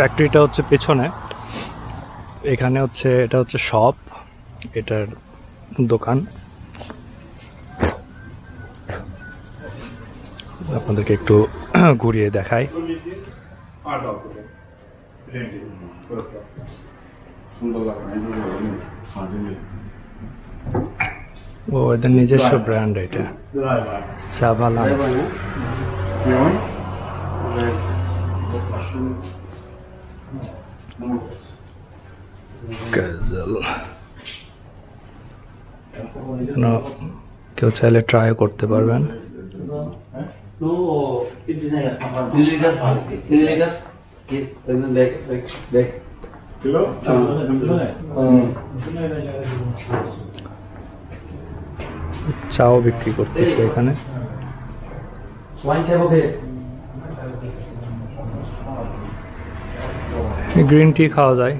ফ্যাক্টরিটা হচ্ছে পেছনে, এখানে হচ্ছে এটা হচ্ছে শপ, এটার দোকান। আপনাদেরকে একটু ঘুরিয়ে দেখাই। ও এদের নিজস্ব ব্র্যান্ড, এটা সাভালান। কেউ চাইলে ট্রাই করতে পারবেন। চাও বিক্রি করতেছে এখানে। গ্রিন টি খাওয়া যায়।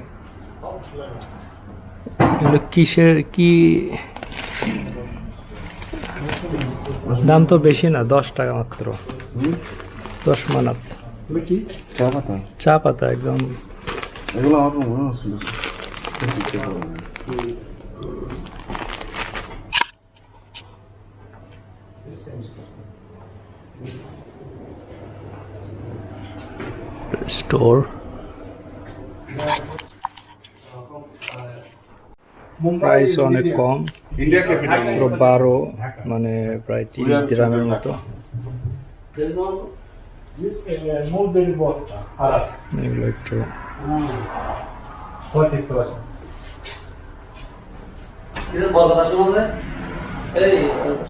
এগুলো কিসের কি দাম? তো বেশি না, 10 টাকা মাত্র, 10 মানাত। চা পাতা, চা পাতা একদম। এগুলো আমার মনে হচ্ছিল স্টোর। প্রাইস অনেক কম, মাত্র 12, মানে প্রায় 30 দিরহামের মতো। এগুলো একটু